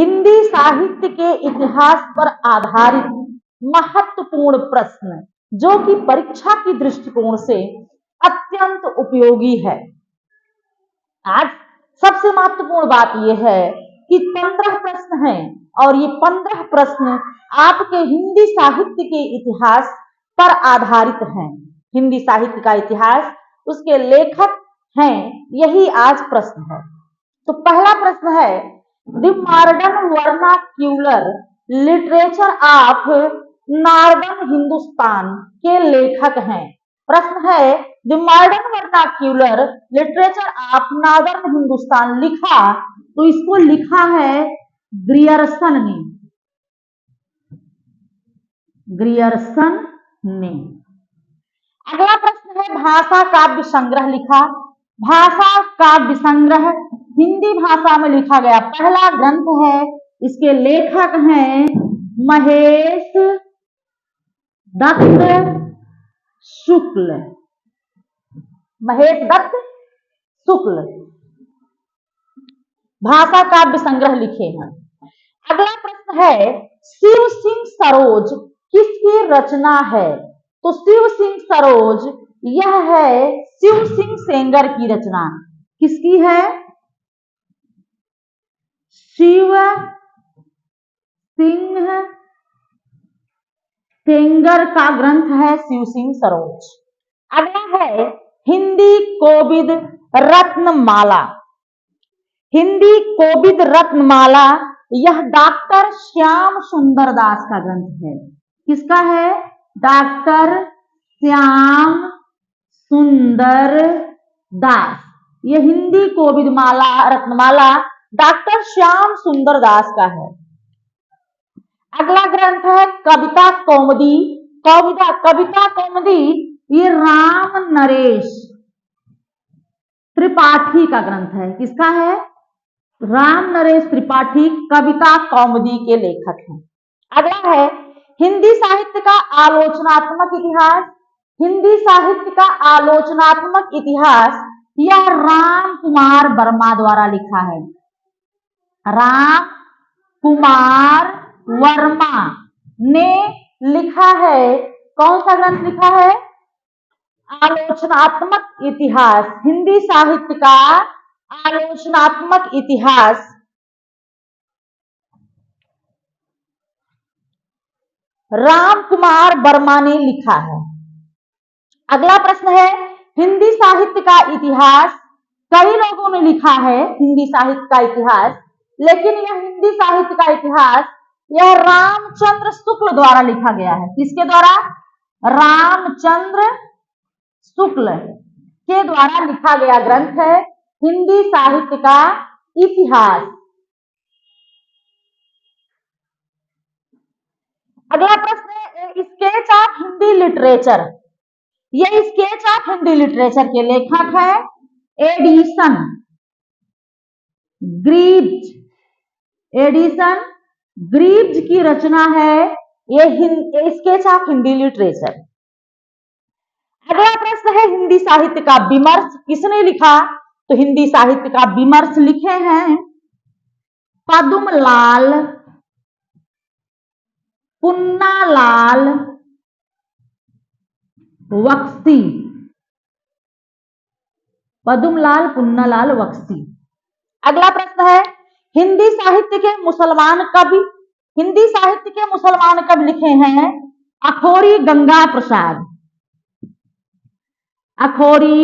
हिंदी साहित्य के इतिहास पर आधारित महत्वपूर्ण प्रश्न जो कि परीक्षा की दृष्टिकोण से अत्यंत उपयोगी है। आज सबसे महत्वपूर्ण बात यह है कि 15 प्रश्न हैं और ये 15 प्रश्न आपके हिंदी साहित्य के इतिहास पर आधारित हैं। हिंदी साहित्य का इतिहास, उसके लेखक हैं, यही आज प्रश्न है। तो पहला प्रश्न है, the modern vernacular literature of northern Hindustan के लेखक हैं। प्रश्न है, the modern vernacular literature of northern Hindustan लिखा, तो इसको लिखा है ग्रियर्सन ने। ग्रियर्सन ने। अगला प्रश्न है, भाषा काव्य संग्रह लिखा। भाषा काव्य संग्रह हिंदी भाषा में लिखा गया पहला ग्रंथ है। इसके लेखक हैं महेश दत्त शुक्ल। महेश दत्त शुक्ल भाषा काव्य संग्रह लिखे हैं। अगला प्रश्न है, शिव सिंह सरोज किसकी रचना है? तो शिव सिंह सरोज यह है शिव सिंह सेंगर की रचना। किसकी है? शिव सिंह सेंगर का ग्रंथ है शिव सिंह सरोज। अगला है, हिंदी कोविद रत्नमाला। हिंदी कोविद रत्नमाला यह डॉक्टर श्याम सुंदर दास का ग्रंथ है। किसका है? डॉक्टर श्याम सुंदर दास। यह हिंदी कोविद माला रत्नमाला डॉक्टर श्याम सुंदर दास का है। अगला ग्रंथ है कविता कौमुदी। कविता कौमुदी ये राम नरेश त्रिपाठी का ग्रंथ है। किसका है? राम नरेश त्रिपाठी कविता कौमुदी के लेखक हैं। अगला है, हिंदी साहित्य का आलोचनात्मक इतिहास। हिंदी साहित्य का आलोचनात्मक इतिहास यह राम कुमार वर्मा द्वारा लिखा है। राम कुमार वर्मा ने लिखा है। कौन सा ग्रंथ लिखा है? आलोचनात्मक इतिहास। हिंदी साहित्य का आलोचनात्मक इतिहास राम कुमार वर्मा ने लिखा है। अगला प्रश्न है, हिंदी साहित्य का इतिहास कई लोगों ने लिखा है। हिंदी साहित्य का इतिहास, लेकिन यह हिंदी साहित्य का इतिहास यह रामचंद्र शुक्ल द्वारा लिखा गया है। किसके द्वारा? रामचंद्र शुक्ल के द्वारा लिखा गया ग्रंथ है हिंदी साहित्य का इतिहास। अगला प्रश्न है, स्केच ऑफ हिंदी लिटरेचर। यह स्केच ऑफ हिंदी लिटरेचर के लेखक है एडिसन ग्रीव्ज। एडिसन ग्रीव्ज की रचना है ये स्केच ऑफ हिंदी लिटरेचर। अगला प्रश्न है, हिंदी साहित्य का विमर्श किसने लिखा? तो हिंदी साहित्य का विमर्श लिखे हैं पद्मलाल पुन्नालाल बख्शी। पद्मलाल पुन्नालाल बख्शी। अगला प्रश्न है, हिंदी साहित्य के मुसलमान कवि। हिंदी साहित्य के मुसलमान कवि लिखे हैं अखौरी गंगा प्रसाद। अखौरी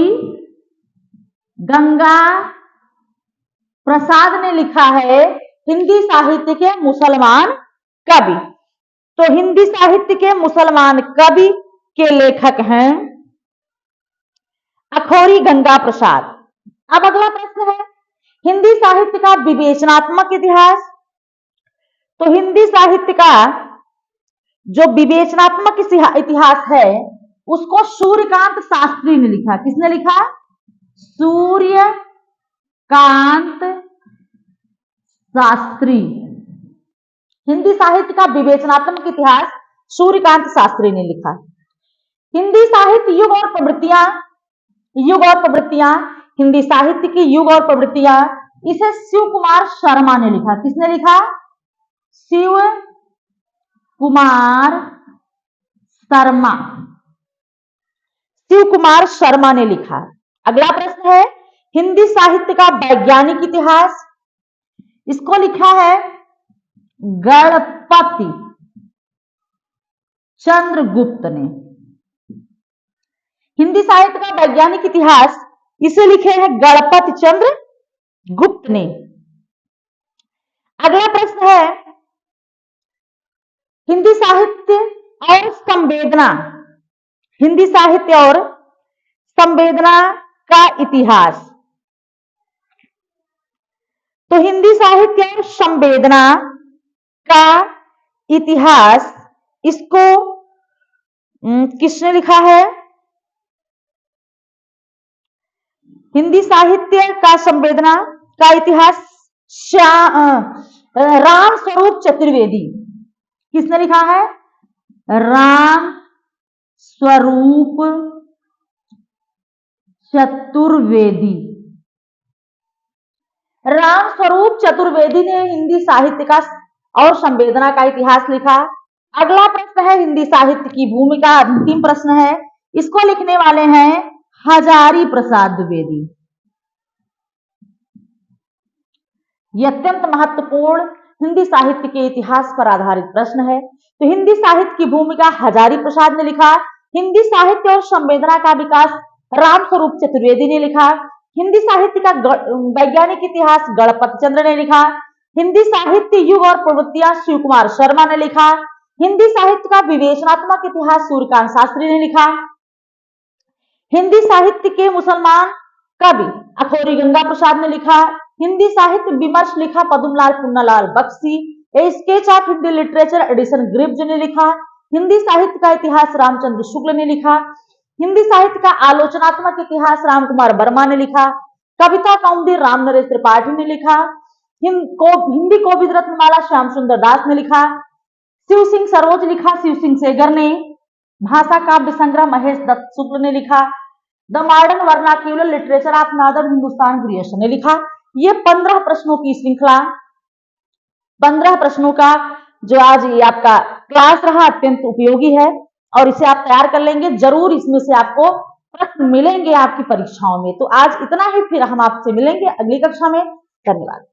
गंगा प्रसाद ने लिखा है हिंदी साहित्य के मुसलमान कवि। तो हिंदी साहित्य के मुसलमान कवि के लेखक हैं अखौरी गंगा प्रसाद। अब अगला प्रश्न है, हिंदी साहित्य का विवेचनात्मक इतिहास। तो हिंदी साहित्य का जो विवेचनात्मक इतिहास है उसको सूर्यकांत शास्त्री ने लिखा। किसने लिखा? सूर्यकांत शास्त्री। हिंदी साहित्य का विवेचनात्मक इतिहास सूर्यकांत शास्त्री ने लिखा। हिंदी साहित्य युग और प्रवृत्तियां। हिंदी साहित्य की युग और प्रवृत्तियां इसे शिव कुमार शर्मा ने लिखा। किसने लिखा? शिव कुमार शर्मा, शिव कुमार शर्मा ने लिखा। अगला प्रश्न है हिंदी साहित्य का वैज्ञानिक इतिहास, इसको लिखा है गणपति चंद्रगुप्त ने। हिंदी साहित्य का वैज्ञानिक इतिहास इसे लिखे हैं गणपति चंद्र गुप्त ने। अगला प्रश्न है हिंदी साहित्य और संवेदना, हिंदी साहित्य और संवेदना का इतिहास। तो हिंदी साहित्य और संवेदना का इतिहास इसको किसने लिखा है? हिंदी साहित्य का संवेदना का इतिहास राम स्वरूप चतुर्वेदी। किसने लिखा है? राम स्वरूप चतुर्वेदी। राम स्वरूप चतुर्वेदी ने हिंदी साहित्य का और संवेदना का इतिहास लिखा। अगला प्रश्न है हिंदी साहित्य की भूमिका, अंतिम प्रश्न है, इसको लिखने वाले हैं हजारी प्रसाद द्विवेदी। यह अत्यंत महत्वपूर्ण हिंदी साहित्य के इतिहास पर आधारित प्रश्न है। तो हिंदी साहित्य की भूमिका हजारी प्रसाद ने लिखा। हिंदी साहित्य और संवेदना का विकास रामस्वरूप चतुर्वेदी ने लिखा। हिंदी साहित्य का वैज्ञानिक इतिहास गणपति चंद्र ने लिखा। हिंदी साहित्य युग और प्रवृत्तियां शिव कुमार शर्मा ने लिखा। हिंदी साहित्य का विवेचनात्मक इतिहास सूर्यकांत शास्त्री ने लिखा। हिंदी साहित्य के मुसलमान कवि अखौरी गंगा प्रसाद ने लिखा। हिंदी साहित्य विमर्श लिखा Padmalal Punnalal Bakshi. A sketch of Hindi literature edition Greaves ने लिखा। हिंदी साहित्य का इतिहास रामचंद्र शुक्ल ने लिखा। हिंदी साहित्य का आलोचनात्मक इतिहास रामकुमार वर्मा ने लिखा। कविता कौमुदी राम नरेश त्रिपाठी ने लिखा। हिंदी कोविद रत्नमाला श्याम सुंदर दास ने लिखा। शिव सिंह सरोज लिखा शिव सिंह सेगर ने। भाषा काव्य संग्रह महेश दत्त शुक्ल ने लिखा। The modern vernacular literature of northern Hindustan Grierson ने लिखा। ये 15 प्रश्नों की श्रृंखला, 15 प्रश्नों का जो आज ये आपका क्लास रहा अत्यंत उपयोगी है और इसे आप तैयार कर लेंगे। जरूर इसमें से आपको प्रश्न मिलेंगे आपकी परीक्षाओं में। तो आज इतना ही, फिर हम आपसे मिलेंगे अगली कक्षा में। धन्यवाद।